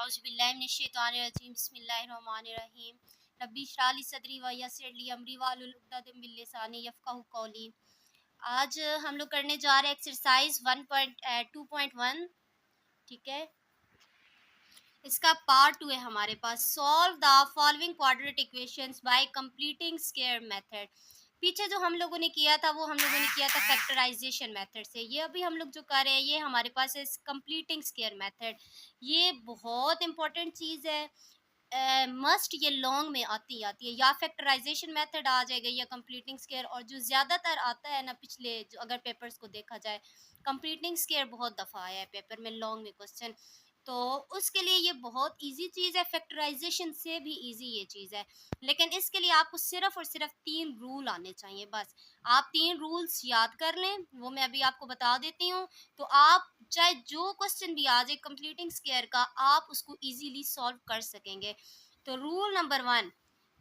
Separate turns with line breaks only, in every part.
औज़ुबिल्लाहिमिनश्शैतानिर्रजीम बिस्मिल्लाहिर्रहमानिर्रहीम रब्बी इश्रह ली सदरी व यस्सिर ली अमरी वाहलुल उक़दतम मिन लिसानी यफ़क़हू क़ौली। आज हम लोग करने जा रहे हैं एक्सरसाइज 1.2.1। ठीक है, इसका पार्ट 2 है हमारे पास। Solve the following quadratic equations by completing square method. पीछे जो हम लोगों ने किया था वो हम लोगों ने किया था फैक्टराइजेशन मेथड से। ये अभी हम लोग जो कर रहे हैं ये हमारे पास है कंप्लीटिंग स्क्वायर मेथड। ये बहुत इंपॉर्टेंट चीज़ है, मस्ट ये लॉन्ग में आती है। या फैक्टराइजेशन मेथड आ जाएगा या कंप्लीटिंग स्क्वायर, और जो ज़्यादातर आता है ना पिछले जो अगर पेपर्स को देखा जाए, कंप्लीटिंग स्क्वायर बहुत दफ़ा आया है पेपर में लॉन्ग में क्वेश्चन। तो उसके लिए ये बहुत इजी चीज़ है, फैक्टराइजेशन से भी इजी ये चीज़ है। लेकिन इसके लिए आपको सिर्फ और सिर्फ 3 रूल आने चाहिए बस। आप 3 रूल्स याद कर लें, वो मैं अभी आपको बता देती हूँ। तो आप चाहे जो क्वेश्चन भी आ जाए कंप्लीटिंग स्क्वायर का, आप उसको इजीली सॉल्व कर सकेंगे। तो रूल नंबर 1,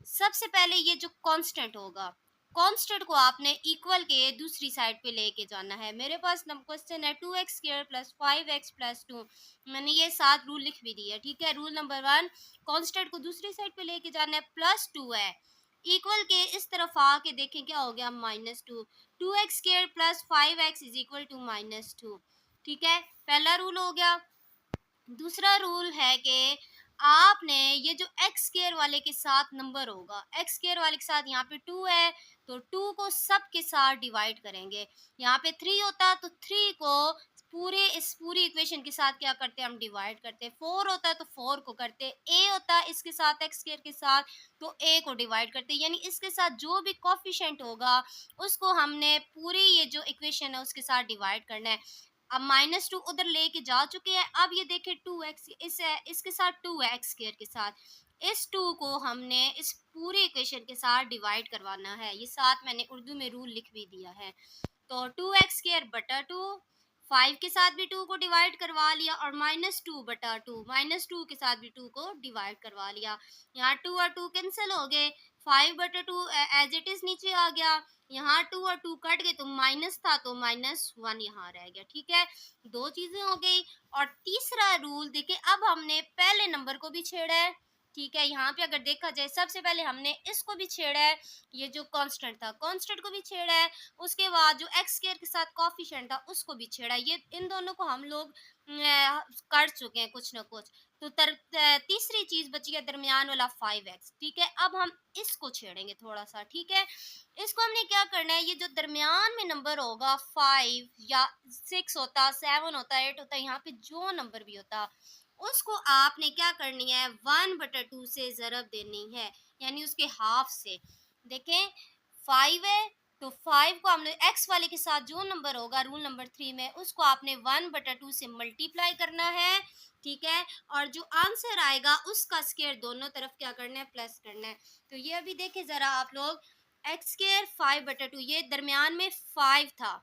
सबसे पहले ये जो कांस्टेंट होगा, कांस्टेंट को आपने इक्वल के दूसरी साइड पे लेके जाना है। मेरे पास क्वेश्चन है 2x square plus 5x plus 2। मैंने ये 7 रूल लिख भी दिए। ठीक है, रूल नंबर 1, कांस्टेंट को दूसरी साइड पे लेके जाना है, प्लस 2 है, इक्वल के इस तरफ आके देखें क्या हो गया, -2। 2x square plus 5x is equal to -2। ठीक है, पहला रूल हो गया। दूसरा रूल है कि आपने ये जो एक्स स्क्वायर वाले के साथ नंबर होगा, एक्स स्क्वायर वाले के साथ यहाँ पे 2 है तो 2 को सब के साथ डिवाइड करेंगे। यहाँ पे 3 होता तो 3 को इस पूरी इक्वेशन के साथ क्या करते हैं, हम डिवाइड करते हैं। 4 होता तो 4 को करते, ए होता इसके साथ एक्स स्क्वायर के साथ तो ए को डिवाइड करते, यानी इसके साथ जो भी कोफिशिएंट होगा उसको हमने पूरी ये जो इक्वेशन है उसके साथ डिवाइड करना है। अब -2 उधर लेके जा चुके हैं। अब ये देखें 2x इसके साथ 2 है एक्स स्क्वायर के साथ, इस 2 को हमने इस पूरी इक्वेशन के साथ डिवाइड करवाना है। ये साथ मैंने उर्दू में रूल लिख भी दिया है। तो 2x स्क्वायर बटा 2, 5 के साथ भी 2 को डिवाइड करवा लिया, और -2 बटा 2, -2 के साथ भी 2 को डिवाइड करवा लिया। यहाँ 2 और 2 कैंसिल हो गए, 5 बटा 2 एज इट इज नीचे आ गया। यहाँ 2 और 2 कट गए तो माइनस था तो -1 यहाँ रह गया। ठीक है, दो चीजें हो गई। और तीसरा रूल देखिए, अब हमने पहले नंबर को भी छेड़ा है। ठीक है, यहाँ पे अगर देखा जाए सबसे पहले हमने इसको भी छेड़ा है, ये जो कांस्टेंट था कांस्टेंट को भी छेड़ा है। उसके बाद जो एक्स स्क्वायर के साथ कोफिशिएंट था उसको भी छेड़ा, ये इन दोनों को हम लोग कर चुके हैं कुछ ना कुछ। तो तीसरी चीज बची है दरमियान वाला 5x। ठीक है, अब हम इसको छेड़ेंगे थोड़ा सा। ठीक है, इसको हमने क्या करना है, ये जो दरमियान में नंबर होगा 5 या 6 होता, 7 होता, 8 होता, यहाँ पे जो नंबर भी होता उसको आपने क्या करनी है, 1/2 से ज़रब देनी है, यानी उसके हाफ से। देखें 5 है तो 5 को हमने एक्स वाले के साथ जो नंबर होगा रूल नंबर 3 में उसको आपने 1/2 से मल्टीप्लाई करना है। ठीक है, और जो आंसर आएगा उसका स्क्वायर दोनों तरफ क्या करना है, प्लस करना है। तो ये अभी देखें ज़रा आप लोग, एक्स स्क्वायर 5/2, ये दरमियान में 5 था,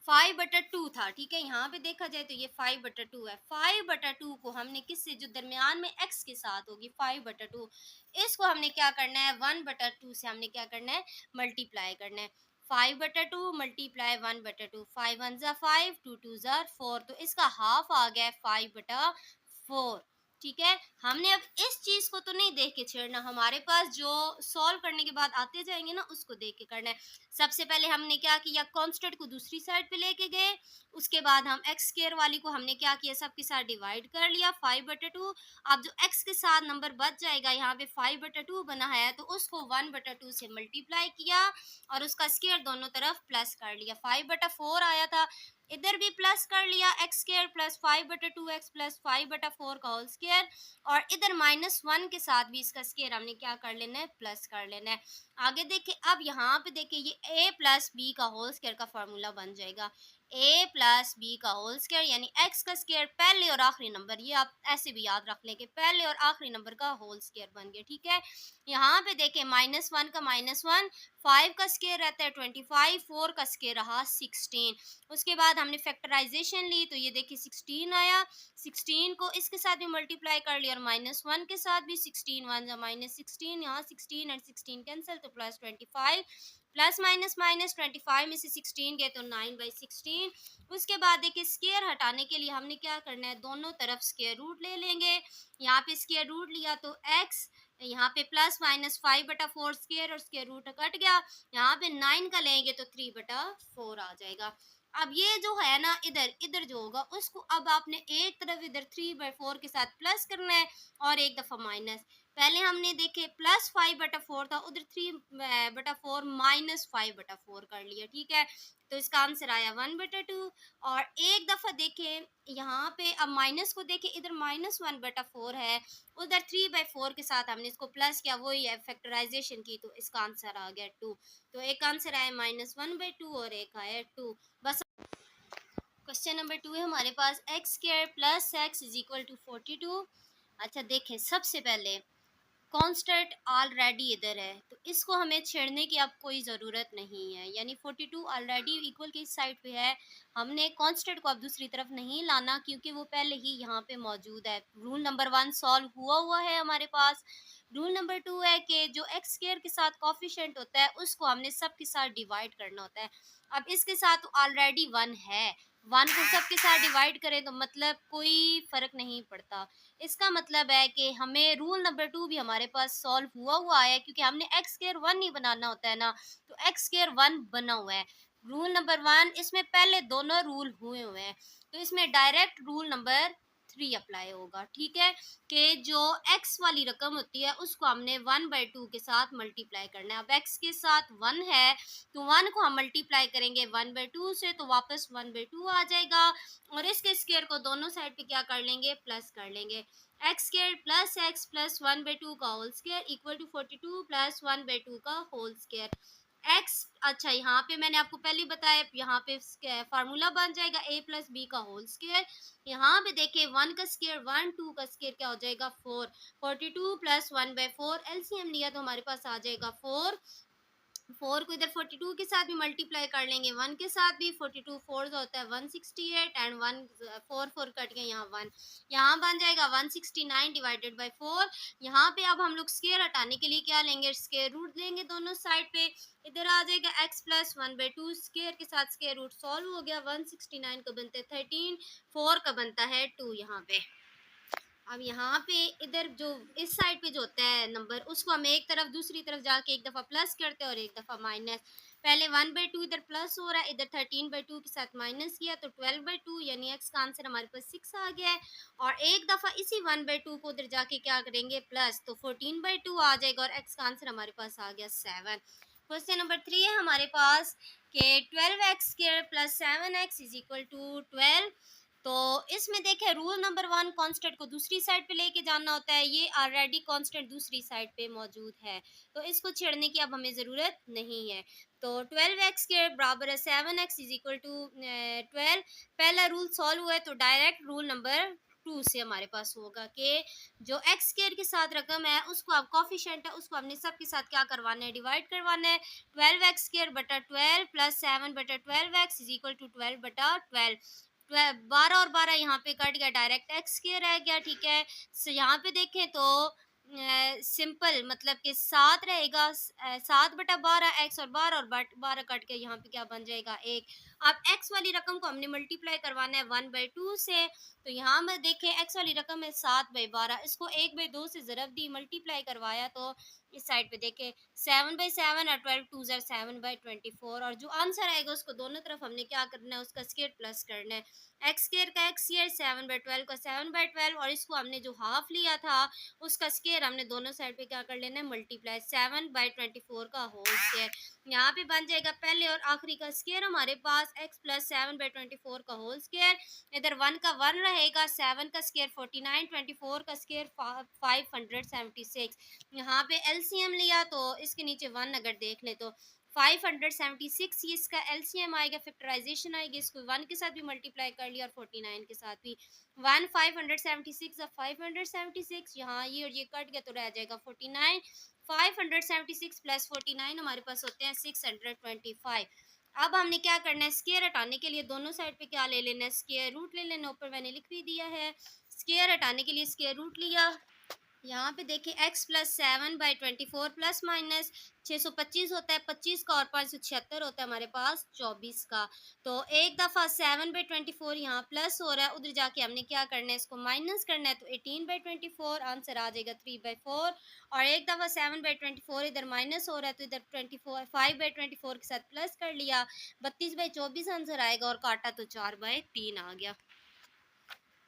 5/2 था। ठीक है, यहाँ पे देखा जाए तो ये 5/2 है। 5/2 को हमने किससे, जो दरमियान में x के साथ होगी 5/2, इसको हमने क्या करना है, 1/2 से हमने क्या करना है, मल्टीप्लाई करना है। 5/2 मल्टीप्लाई 1/2, 5 1 ज़ा 5, 2 2 ज़ा 4, तो इसका हाफ आ गया 5/4। ठीक है, हमने अब इस चीज को तो नहीं देख के छेड़ना, हमारे पास जो सॉल्व करने के बाद आते जाएंगे ना उसको देख के करना है। सबसे पहले हमने क्या किया, कांस्टेंट को दूसरी साइड पे लेके गए, उसके बाद हम एक्स स्क्वायर वाली को हमने क्या किया, सबके साथ डिवाइड कर लिया 5/2। अब जो एक्स के साथ नंबर बच जाएगा, यहाँ पे 5/2 बना है तो उसको 1/2 से मल्टीप्लाई किया और उसका स्क्वायर दोनों तरफ प्लस कर लिया। 5/4 आया था, इधर भी प्लस कर लिया, x square plus 5/2x plus 5/4 का होल स्क्वायर, और इधर -1 के साथ भी इसका स्क्वायर हमने क्या कर लेना है, प्लस कर लेना है। आगे देखिए, अब यहाँ पे देखिए ये a प्लस बी का होल स्क्वायर का फार्मूला बन जाएगा। a प्लस बी का होल स्क्वायर यानी x का स्क्वायर पहले और आखिरी नंबर, ये आप ऐसे भी याद रख लें कि पहले और आखिरी नंबर का होल स्क्वायर बन गया। ठीक है, यहाँ पे देखिए -1 का -1, 5 का स्क्वायर रहता है 25, 4 का स्क्वायर रहा 16। उसके बाद हमने फैक्टराइजेशन ली तो ये देखिए 16 आया, 16 को इसके साथ भी मल्टीप्लाई कर लिया और -1 के साथ भी, 16 1 -16, यहाँ 16 और 16 कैंसिल तो +25, प्लस माइनस माइनस 25 में से 16 गए तो 9/16। उसके बाद देखिए स्क्वायर हटाने के लिए हमने क्या करना है, दोनों तरफ स्क्वायर रूट ले लेंगे। यहाँ पे स्क्वायर रूट लिया तो x, यहाँ पे प्लस माइनस 5/4 स्क्वायर और स्क्वायर रूट कट गया। यहाँ पे 9 का लेंगे तो 3/4 आ जाएगा। अब ये जो है ना, इधर इधर जो होगा उसको अब आपने एक तरफ इधर 3/4 के साथ प्लस करना है और एक दफ़ा माइनस। पहले हमने देखे प्लस 5/4 था, उधर 3/4 माइनस 5/4 कर लिया, ठीक है। तो इसका आंसर आया 1/2। और एक दफ़ा देखें यहाँ पे, अब माइनस को देखें, इधर माइनस 1/4 है, उधर 3/4 के साथ हमने इसको प्लस किया, वही है फैक्टराइजेशन की, तो इसका आंसर आ गया 2। तो एक आंसर आया -1/2 और एक आया 2। बस क्वेश्चन नंबर 2 है हमारे पास, x² + x = 42। अच्छा देखें, सबसे पहले कांस्टेंट ऑलरेडी इधर है, तो इसको हमें छेड़ने की अब कोई ज़रूरत नहीं है, यानी 42 ऑलरेडी इक्वल की साइड पे है। हमने कांस्टेंट को अब दूसरी तरफ नहीं लाना क्योंकि वो पहले ही यहाँ पे मौजूद है। रूल नंबर 1 सॉल्व हुआ है हमारे पास। रूल नंबर 2 है कि जो एक्स स्क्वायर के साथ कॉफिशेंट होता है उसको हमने सब के साथ डिवाइड करना होता है। अब इसके साथ ऑलरेडी 1 है, 1 को सब के साथ डिवाइड करें तो मतलब कोई फ़र्क नहीं पड़ता। इसका मतलब है कि हमें रूल नंबर 2 भी हमारे पास सॉल्व हुआ है क्योंकि हमने एक्स स्क्वायर 1 नहीं बनाना होता है ना, तो एक्स स्क्वायर 1 बना हुआ है। रूल नंबर 1 इसमें पहले दोनों रूल हुए हैं, तो इसमें डायरेक्ट रूल नंबर 3 अप्लाई होगा, ठीक है। कि जो x वाली रकम होती है उसको हमने 1/2 के साथ मल्टीप्लाई करना है। अब x के साथ 1 है तो 1 को हम मल्टीप्लाई करेंगे 1/2 से, तो वापस 1/2 आ जाएगा। और इसके स्क्वायर को दोनों साइड पे क्या कर लेंगे, प्लस कर लेंगे। x² + x + 1/2 का होल स्क्वायर इक्वल टू 42 + 1/2 का होल स्क्वायर। x, अच्छा यहाँ पे मैंने आपको पहले ही बताया, यहाँ पे फार्मूला बन जाएगा a + b का होल स्क्वायर। यहाँ पे देखिए 1 का स्क्वायर 1, 2 का स्क्वायर क्या हो जाएगा 4, 42 + 1/4 एलसीएम लिया तो हमारे पास आ जाएगा 4। 4 को इधर 42 के साथ भी मल्टीप्लाई कर लेंगे, 1 के साथ भी, 42 4 जो होता है 168 एंड 1 4 4 कट गया, यहाँ 1, यहाँ बन जाएगा 169 डिवाइडेड बाय 4। यहाँ पे अब हम लोग स्क्वायर हटाने के लिए क्या लेंगे, स्क्वायर रूट लेंगे दोनों साइड पे। इधर आ जाएगा x + 1/2 स्क्वायर के साथ स्क्वायर रूट सॉल्व हो गया। 169 का बनता है 13, 4 का बनता है 2 यहाँ पे। अब यहाँ पे इधर जो इस साइड पे जो होता है नंबर, उसको हम एक तरफ दूसरी तरफ जाके एक दफ़ा प्लस करते हैं और एक दफ़ा माइनस। पहले 1/2 इधर प्लस हो रहा है, इधर 13/2 के साथ माइनस किया तो 12/2, यानी एक्स का आंसर हमारे पास 6 आ गया है। और एक दफ़ा इसी 1/2 को उधर जाके क्या करेंगे, प्लस, तो 14/2 आ जाएगा और एक्स का आंसर हमारे पास आ गया 7। क्वेश्चन नंबर 3 है हमारे पास कि 12x² + 7x = 12। तो इसमें देखें रूल नंबर 1 कांस्टेंट को दूसरी साइड पे लेके जाना होता है, ये ऑलरेडी कांस्टेंट दूसरी साइड पे मौजूद है, तो इसको छेड़ने की अब हमें ज़रूरत नहीं है। तो 12x के बराबर है 7x = 12। पहला रूल सॉल्व हुआ है तो डायरेक्ट रूल नंबर 2 से हमारे पास होगा कि जो एक्स स्क्वायर के साथ रकम है उसको, अब कॉफिशेंट है उसको हमने सब के साथ क्या करवाना है, डिवाइड करवाना है। 12x² + 12 + 7/12x = 12/12। 12 और 12 यहाँ पे कट गया, डायरेक्ट एक्स स्क्वायर रह गया, ठीक है। यहाँ पे देखें तो सिंपल मतलब कि 7 रहेगा, 7/12 एक्स, और 12 और 12 कट के यहाँ पे क्या बन जाएगा 1। अब एक्स वाली रकम को हमने मल्टीप्लाई करवाना है 1/2 से, तो यहाँ में देखें एक्स वाली रकम है 7/12, इसको 1/2 से ज़रब दी, मल्टीप्लाई करवाया तो इस साइड पे देखें 7/7 और 12 2 ज़र 7/24, और जो आंसर आएगा उसको दोनों तरफ हमने क्या करना है, उसका स्क्वायर प्लस करना है। एक्स स्क्वायर का एक्स स्क्वायर, 7/12 का 7/12, और इसको हमने जो हाफ लिया था उसका स्क्वायर हमने दोनों साइड पे क्या कर लेना है, मल्टीप्लाई, 7/24 का होल स्क्वायर। यहाँ पे बन जाएगा पहले और आखिरी का स्क्वायर हमारे पास x + 7/24 का होल स्क्वायर। इधर 1 का 1 रहेगा, 7 का स्क्वायर 49, 24 का स्क्वायर 576। यहाँ पे एलसीएम लिया तो इसके नीचे 1 अगर देख ले तो 576, ये इसका एलसीएम आएगा, फैक्टराइजेशन आएगी, इसको 1 के साथ भी मल्टीप्लाई कर लिया और 49 के साथ भी। 1 576 अब 576, यहाँ ये और ये कट गया तो रह जाएगा 49। 576 + 49 हमारे पास होते हैं 625। अब हमने क्या करना है, स्क्वायर हटाने के लिए दोनों साइड पे क्या ले लेना है, स्क्वायर रूट ले लेना। ऊपर मैंने लिख भी दिया है, स्क्वायर हटाने के लिए स्क्वायर रूट लिया यहाँ पे देखिए x प्लस 7/24 प्लस माइनस 625 होता है 25 का, और 576 होता है हमारे पास 24 का। तो एक दफ़ा 7/24 यहाँ प्लस हो रहा है, उधर जाके हमने क्या करना है, इसको माइनस करना है, तो 18/24 आंसर आ जाएगा 3/4। और एक दफ़ा 7/24 इधर माइनस हो रहा है, तो इधर 24 5/24 के साथ प्लस कर लिया, 32/24 आंसर आएगा, और काटा तो 4/3 आ गया।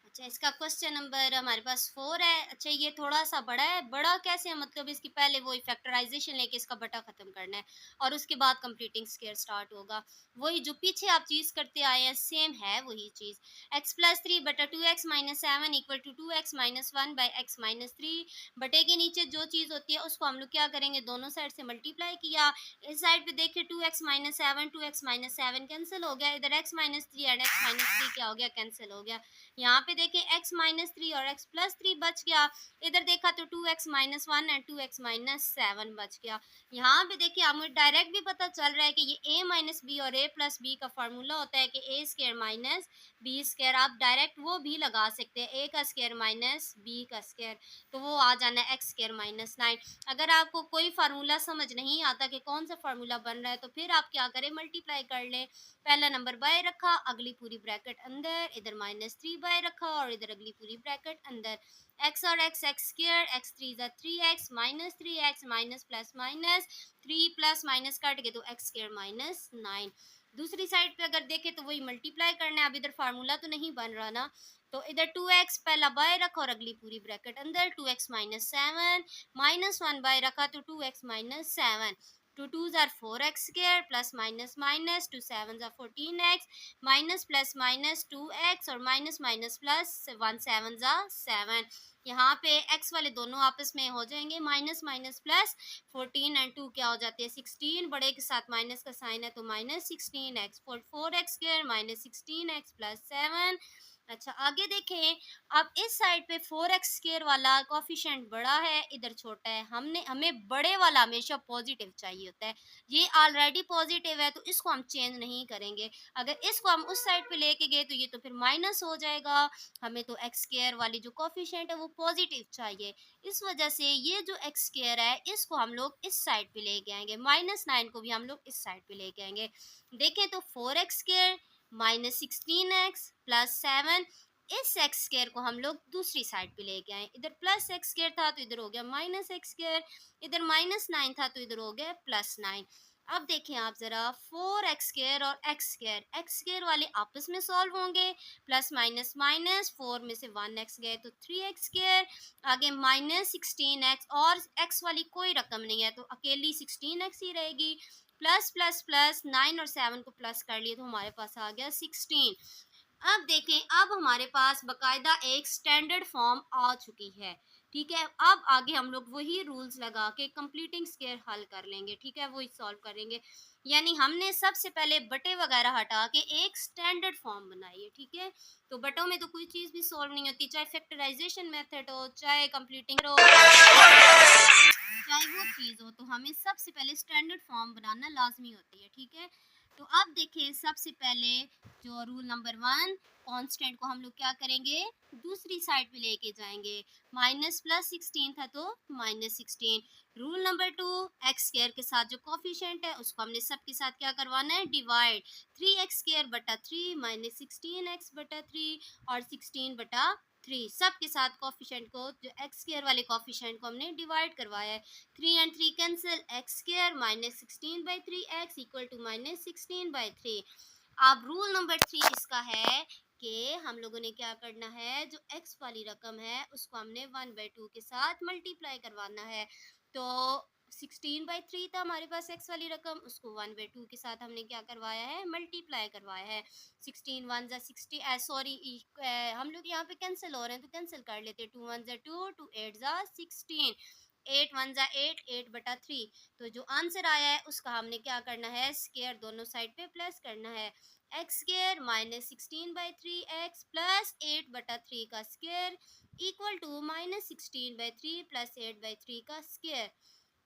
अच्छा, इसका क्वेश्चन नंबर हमारे पास 4 है। अच्छा, ये थोड़ा सा बड़ा है। बड़ा कैसे है, मतलब इसकी पहले वही फैक्टराइजेशन लेके इसका बटा खत्म करना है, और उसके बाद कंप्लीटिंग स्क्वायर स्टार्ट होगा। वही जो पीछे आप चीज़ करते आए हैं सेम है वही चीज़। x प्लस 3 बटा 2x minus 7 equal to 2x minus 1 by x minus 3। बटे के नीचे जो चीज़ होती है उसको हम लोग क्या करेंगे, दोनों साइड से मल्टीप्लाई किया। इस साइड पे देखिए 2x minus 7 2x minus 7 cancel हो गया, इधर x minus 3 and x minus 3 क्या हो गया, कैंसिल हो गया। यहाँ पे देखिए x माइनस 3 और x प्लस 3 बच गया। इधर देखा तो 2x minus 1 and 2x minus 7 बच गया। यहाँ पे देखिए हमें डायरेक्ट भी पता चल रहा है कि ये a माइनस बी और a प्लस बी का फार्मूला होता है कि a square minus B square. आप डायरेक्ट वो भी लगा सकते हैं, a का स्क्वायर माइनस b का स्क्वायर, तो वो आ जाना है x स्क्वायर माइनस 9। अगर आपको कोई फार्मूला समझ नहीं आता कि कौन सा फार्मूला बन रहा है, तो फिर आप क्या करें, मल्टीप्लाई कर लें। पहला नंबर बाय रखा, अगली पूरी ब्रैकेट अंदर, इधर माइनस 3 बाय रखा, और इधर अगली पूरी ब्रैकेट अंदर। x और x एक्स स्क्वायर, x 3 ज़ा 3x minus 3x minus plus minus 3 plus minus काट के तो x स्क्वायर माइनस 9। दूसरी साइड पे अगर देखें तो वही मल्टीप्लाई करना है। अब इधर फार्मूला तो नहीं बन रहा ना, तो इधर 2x पहला बाय रखा और अगली पूरी ब्रैकेट अंदर, 2x माइनस 7 माइनस 1 बाय रखा तो 2x minus 7। 2 2s are 4x square plus minus minus 2 7s are 14x minus plus minus 2x और minus minus plus 1 7s are 7। यहाँ पे x वाले दोनों आपस में हो जाएंगे, माइनस माइनस प्लस 14 एंड 2 क्या हो जाते हैं 16, बड़े के साथ माइनस का साइन है तो minus 16x 4x square minus 16x plus 7। अच्छा, आगे देखें। अब इस साइड पे 4x स्क्वायर वाला कोफिशिएंट बड़ा है, इधर छोटा है। हमें बड़े वाला हमेशा पॉजिटिव चाहिए होता है। ये ऑलरेडी पॉजिटिव है तो इसको हम चेंज नहीं करेंगे। अगर इसको हम उस साइड पे लेके गए तो ये तो फिर माइनस हो जाएगा। हमें तो एक्स स्क्वायर वाली जो कोफिशिएंट है वो पॉजिटिव चाहिए। इस वजह से ये जो एक्स स्क्वायर है इसको हम लोग इस साइड पे लेके आएंगे, -9 को भी हम लोग इस साइड पे लेके आएंगे। देखें तो 4x square minus 16x plus 7, इस एक्स स्क्वायर को हम लोग दूसरी साइड पे लेके आए। इधर प्लस एक्स स्क्वायर था तो इधर हो गया माइनस एक्स स्क्वायर, इधर -9 था तो इधर हो गया +9। अब देखें आप जरा, 4x स्क्वायर और एक्स स्क्वायर वाले आपस में सॉल्व होंगे, प्लस माइनस माइनस 4 में से 1x गए तो 3x स्क्वायर, आगे -16x, और x वाली कोई रकम नहीं है तो अकेली 16x ही रहेगी। प्लस प्लस प्लस 9 और 7 को प्लस कर लिए तो हमारे पास आ गया 16। अब देखें, अब हमारे पास बकायदा एक स्टैंडर्ड फॉर्म आ चुकी है। ठीक है, अब आगे हम लोग वही रूल्स लगा के कंप्लीटिंग स्क्वायर हल कर लेंगे। ठीक है, वही सॉल्व करेंगे। यानी हमने सबसे पहले बटे वगैरह हटा के एक स्टैंडर्ड फॉर्म बनाई है। ठीक है, तो बटों में तो कोई चीज़ भी सॉल्व नहीं होती, चाहे फैक्टराइजेशन मेथड हो, चाहे कंप्लीटिंग हो, चाहे वो चीज़ हो, तो हमें सबसे पहले स्टैंडर्ड फॉर्म बनाना लाजमी होती है। ठीक है, तो अब देखिए, सबसे पहले जो रूल नंबर 1, कांस्टेंट को हम लोग क्या करेंगे, दूसरी साइड पे लेके जाएंगे। माइनस प्लस 16 था तो -16। रूल नंबर 2, एक्स स्क्वायर के साथ जो कोफिशिएंट है उसको हमने सबके साथ क्या करवाना है, डिवाइड। 3x स्क्वायर बटा 3 माइनस 16x बटा 3 और 16 बटा 3, सबके साथ कोफिशिएंट को, जो एक्स स्क्वायर वाले कोफिशिएंट को हमने डिवाइड करवाया है। 3 and 3 cancel, x square minus 16/3x equal to -16/3। अब रूल नंबर 3 इसका है कि हम लोगों ने क्या करना है, जो x वाली रकम है उसको हमने 1/2 के साथ मल्टीप्लाई करवाना है। तो 16/3 था हमारे पास x वाली रकम, उसको 1/2 के साथ हमने क्या करवाया है, मल्टीप्लाई करवाया है। 16 1 ज़ा 60, सॉरी, हम लोग यहाँ पे कैंसिल हो रहे हैं तो कैंसिल कर लेते, 2 1 ज़ा 2 2 8 ज़ा 16, 8 1 ज़ा 8 8 बटा 3। तो जो आंसर आया है उसका हमने क्या करना है, स्क्वायर दोनों साइड पे प्लस करना है। X square minus 16/3x plus 8/3 का स्क्वायर इक्वल टू -16/3 प्लस 8/3 का स्क्वायर।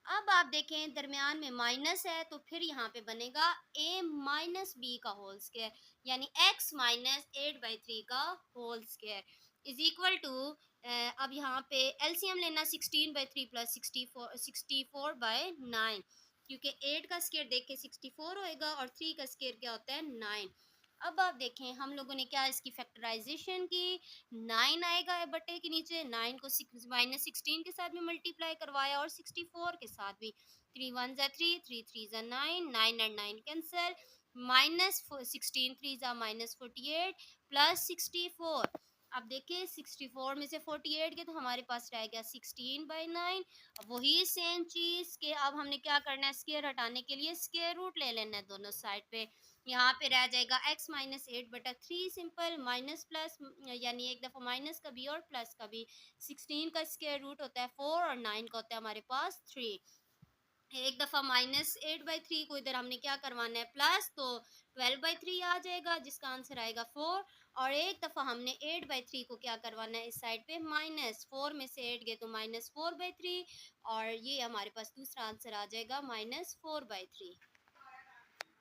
अब आप देखें दरमियान में माइनस है तो फिर यहाँ पे बनेगा a माइनस बी का होल स्क्वायर, यानी x माइनस 8/3 का whole square is equal to अब यहाँ पे एलसीएम लेना 16/3 प्लस 64/9, क्योंकि 8 का स्क्वायर देख के 64 होएगा और 3 का स्क्वायर क्या होता है 9। अब आप देखें हम लोगों ने क्या इसकी फैक्टराइजेशन की, 9 आएगा बटे के नीचे, 9 को -16 के साथ भी मल्टीप्लाई करवाया और 64 के साथ भी। 3 1 जा 3, 3 3 जा 9, 9 एंड 9 कैंसिल, -16 3 जा -48 प्लस 64। अब देखिए 64 में से 48 के तो हमारे पास रह गया 16/9। वही सेम चीज़ के अब हमने क्या करना है, स्क्वायर हटाने के लिए स्क्वायर रूट ले लेना है दोनों साइड पे। यहाँ पे रह जाएगा x minus 8/3, simple minus plus, यानी एक दफ़ा माइनस का भी और प्लस का भी। 16 का स्क्वायर रूट होता है 4 और 9 का होता है हमारे पास 3। एक दफ़ा -8/3 को इधर हमने क्या करवाना है प्लस, तो 12/3 आ जाएगा जिसका आंसर आएगा 4। और एक दफ़ा हमने 8/3 को क्या करवाना है इस साइड पे माइनस, 4 में से 8 गए तो -4/3, और ये हमारे पास दूसरा आंसर आ जाएगा -4/3।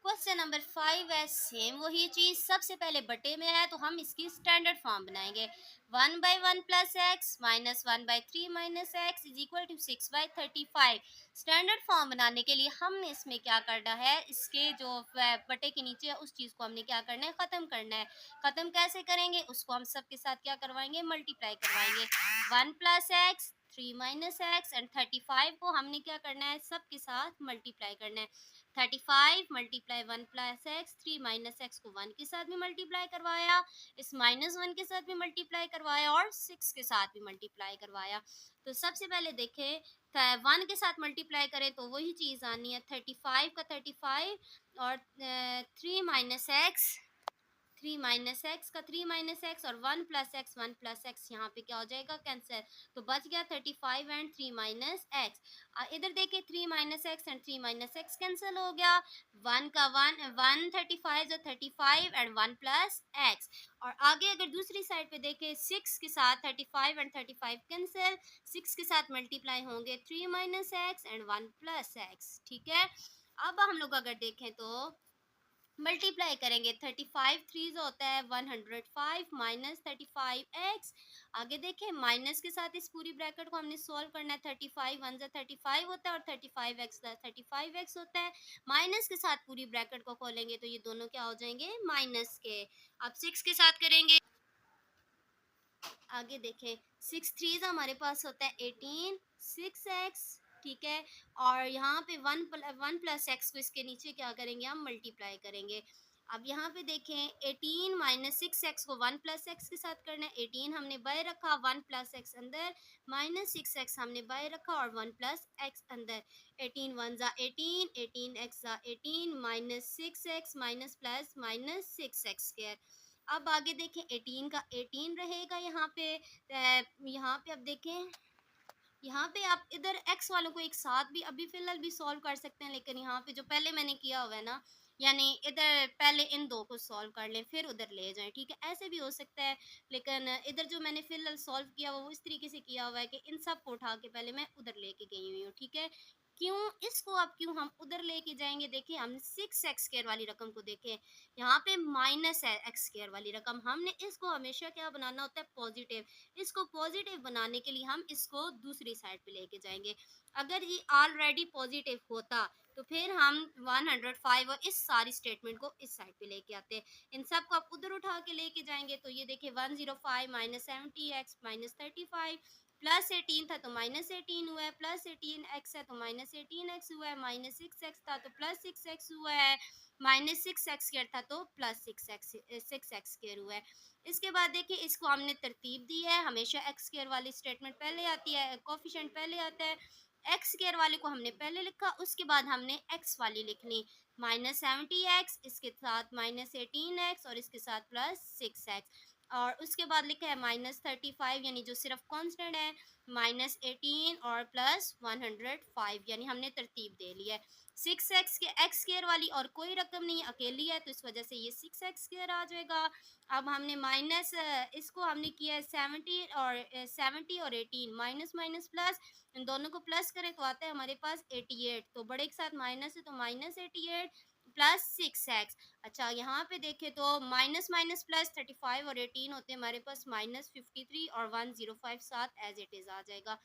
क्वेश्चन नंबर 5 है सेम वही चीज़, सबसे पहले बटे में है तो हम इसकी स्टैंडर्ड फॉर्म बनाएंगे। 1/1 plus x minus 1/3 minus x is equal to 6/35। Standard form बनाने के लिए हमने इसमें क्या करना है, इसके जो बटे के नीचे है उस चीज़ को हमने क्या करना है, ख़त्म करना है। ख़त्म कैसे करेंगे, उसको हम सब के साथ क्या करवाएंगे, मल्टीप्लाई करवाएंगे। 1 plus x, 3 minus x and 35 को हमने क्या करना है, सब के साथ मल्टीप्लाई करना है। 35 multiply 1 plus x, 3 minus x को 1 के साथ भी मल्टीप्लाई करवाया, इस -1 के साथ भी मल्टीप्लाई करवाया और 6 के साथ भी मल्टीप्लाई करवाया। तो सबसे पहले देखें 1 के साथ मल्टीप्लाई करें तो वही चीज़ आनी है, 35 का 35 और 3 माइनस एक्स, 3 माइनस एक्स का 3 माइनस एक्स और 1 प्लस एक्स, 1 प्लस एक्स यहाँ पे क्या हो जाएगा, कैंसिल। तो बच गया 35 एंड 3 माइनस एक्स। इधर देखिए 3 minus x and 3 minus x cancel हो गया। 1 का 1, 135 जो 35 एंड 1 प्लस एक्स। और आगे अगर दूसरी साइड पे देखें 6 के साथ 35 एंड 35 कैंसिल, 6 के साथ मल्टीप्लाई होंगे 3 minus x and 1 plus x, ठीक है। अब हम लोग अगर देखें तो मल्टीप्लाई करेंगे, 35 3 जो होता है 105 माइनस 35x। आगे देखें माइनस के साथ इस पूरी ब्रैकेट को हमने सॉल्व करना है, 35 1 जा 35 होता है और 35x 35x होता है। माइनस के साथ पूरी ब्रैकेट को खोलेंगे तो ये दोनों क्या हो जाएंगे, माइनस के। अब 6 के साथ करेंगे, आगे देखें 6 3 हमारे पास होता है 18, 6x, ठीक है। और यहाँ पे 1 प्लस एक्स को इसके नीचे क्या करेंगे, हम मल्टीप्लाई करेंगे। अब यहाँ पे देखें 18 माइनस 6x को 1 प्लस एक्स के साथ करना है, 18 हमने बाय रखा, 1 प्लस एक्स अंदर, माइनस 6x हमने बाय रखा और 1 प्लस एक्स अंदर। 18 1 जा 18, 18x जा 18 minus 6x minus plus minus 6x square. अब आगे देखें 18 का 18 रहेगा यहाँ पे, यहाँ पे अब देखें, यहाँ पे आप इधर x वालों को एक साथ भी अभी फिलहाल भी सॉल्व कर सकते हैं, लेकिन यहाँ पे जो पहले मैंने किया हुआ है ना, यानी इधर पहले इन दो को सॉल्व कर लें फिर उधर ले जाएं, ठीक है, ऐसे भी हो सकता है। लेकिन इधर जो मैंने फिलहाल सॉल्व किया हुआ वो इस तरीके से किया हुआ है कि इन सब को उठा के पहले मैं उधर लेके गई हुई हूँ, ठीक है। क्यों इसको अब क्यों हम उधर लेके जाएंगे, देखिए हम 6x² वाली रकम को देखें, यहाँ पे माइनस है x² वाली रकम, हमने इसको हमेशा क्या बनाना होता है, पॉजिटिव। इसको पॉजिटिव बनाने के लिए हम इसको दूसरी साइड पे लेके जाएंगे। अगर ये ऑलरेडी पॉजिटिव होता तो फिर हम 105 और इस सारी स्टेटमेंट को इस साइड पे लेके आते। इन सब को आप उधर उठा के लेके जाएंगे तो ये देखिए 105 माइनस 70x माइनस 35 प्लस 18 था तो माइनस 18 हुआ है, प्लस 18x है तो माइनस 18x हुआ है, माइनस 6x था तो प्लस 6x हुआ है, माइनस 6x स्क्वायर था तो प्लस 6x स्क्वायर हुआ है। इसके बाद देखिए इसको हमने तरतीब दी है, हमेशा एक्स स्क्वायर वाली स्टेटमेंट पहले आती है, कोफिशिएंट पहले आता है। एक्स स्क्वायर वाले को हमने पहले लिखा, उसके बाद हमने एक्स वाली लिखनी, -70x, इसके साथ -18x और इसके साथ +6x। और उसके बाद लिखा है -35, यानी जो सिर्फ कांस्टेंट है, -18 और +105, यानी हमने तरतीब दे ली है। 6x के एक्स स्क्वायर वाली और कोई रकम नहीं अकेली है तो इस वजह से ये 6x स्क्वायर आ जाएगा। अब हमने माइनस, इसको हमने किया है 70 और 18, माइनस माइनस प्लस, इन दोनों को प्लस करें तो आता है हमारे पास 88, तो बड़े के साथ माइनस है तो -88 प्लस 6x। अच्छा यहाँ पे देखें तो माइनस माइनस प्लस 35 और 18 होते हैं हमारे पास -53 और 105 साथ एज इट इज़ आ जाएगा।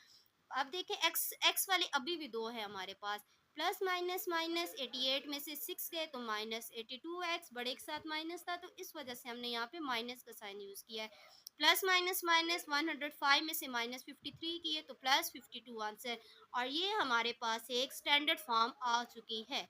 अब देखें एक्स वाले अभी भी दो है हमारे पास, प्लस माइनस माइनस 88 में से 6 गए तो -82x, बड़े के साथ माइनस था तो इस वजह से हमने यहाँ पे माइनस का साइन यूज़ किया है। प्लस माइनस माइनस 105 में से -53 किए तो +52 आंसर। और ये हमारे पास एक स्टैंडर्ड फॉर्म आ चुकी है।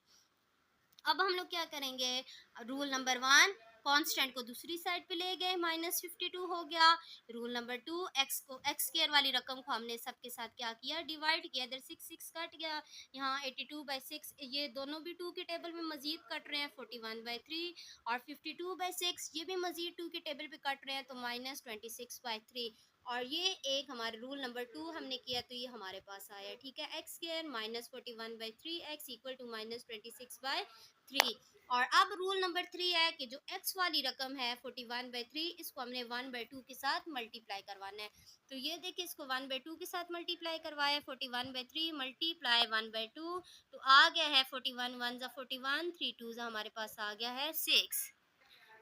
अब हम लोग क्या करेंगे, रूल नंबर 1, कांस्टेंट को दूसरी साइड पे ले गए, -52 हो गया। रूल नंबर 2, एक्स को एक्स स्क्वायर वाली रकम को हमने सबके साथ क्या किया, डिवाइड किया। इधर 6 कट गया, यहाँ 82/6, ये दोनों भी 2 के टेबल में मजीद कट रहे हैं, 41/3 और 52/6 ये भी मजीद 2 के टेबल पे कट रहे हैं तो -26/3। और ये एक हमारे रूल नंबर 2 हमने किया तो ये हमारे पास आया, ठीक है। X square -41/3 x equal to -26/3। और अब रूल नंबर 3 है कि जो x वाली रकम है 41/3, इसको हमने 1/2 के साथ मल्टीप्लाई करवाना है। तो ये देखिए इसको 1/2 के साथ मल्टीप्लाई करवाया, 41/3 मल्टीप्लाई 1/2 तो आ गया है 41 1 ज़ा 41, 3 2 ज़ा हमारे पास आ गया है 6।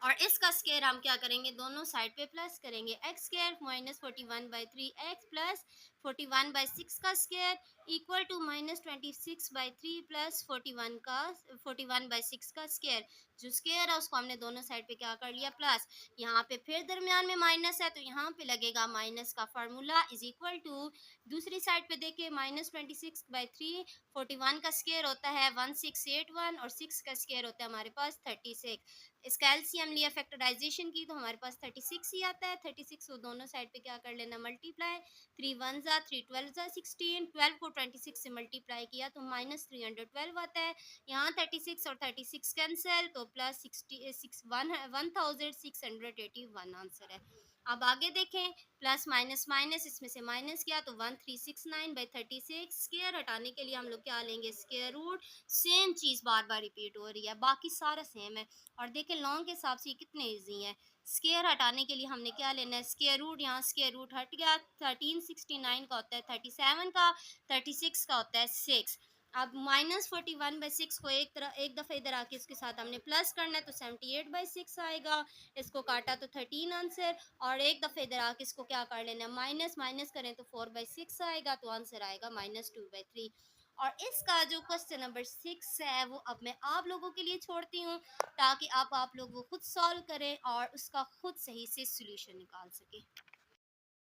और इसका स्केयर हम क्या करेंगे, दोनों साइड पे प्लस करेंगे। एक्स स्केयर -41/3 एक्स प्लस 41/6 का स्केयर इक्वल टू -26/3 प्लस 41/6 का स्केयर। जो स्केयर है उसको हमने दोनों साइड पे क्या कर लिया, प्लस। यहाँ पे फिर दरमियान में माइनस है तो यहाँ पे लगेगा माइनस का फार्मूला इज इक्वल टू, दूसरी साइड पे देखिए -26/3, 41 का स्केयर होता है 1681 और 6 का स्केयर होता है हमारे पास 36। इसका एलसीएम लिया, फैक्टराइजेशन की तो हमारे पास 36 ही आता है। 36 को दोनों साइड पे क्या कर लेना, मल्टीप्लाई। 3 1 ज़ा 3 12 ज़ा 16, 12 को 26 से मल्टीप्लाई किया तो -312 आता है। यहाँ 36 और 36 कैंसिल तो प्लस 1681 आंसर है। अब आगे देखें, प्लस माइनस माइनस, इसमें से माइनस किया तो 1369/36, स्केयर हटाने के लिए हम लोग क्या लेंगे, स्केयर रूट। सेम चीज़ बार बार रिपीट हो रही है, बाकी सारा सेम है। और देखें लॉन्ग के हिसाब से ये कितने ईजी हैं। स्केयर हटाने के लिए हमने क्या लेना है, स्केयर रूट। यहाँ स्केयर रूट हट गया, 1369 का होता है 37 का, 36 का होता है 6। अब -41/6 को एक दफ़ा इधर आके इसके साथ हमने प्लस करना है तो 78/6 आएगा। इसको काटा तो 13 आंसर। और एक दफ़ा इधर आके इसको क्या कर लेना है, माइनस माइनस करें तो 4/6 आएगा तो आंसर आएगा -2/3। और इसका जो क्वेश्चन नंबर 6 है वो अब मैं आप लोगों के लिए छोड़ती हूँ, ताकि आप लोग वो खुद सॉल्व करें और उसका खुद सही से सोल्यूशन निकाल सकें।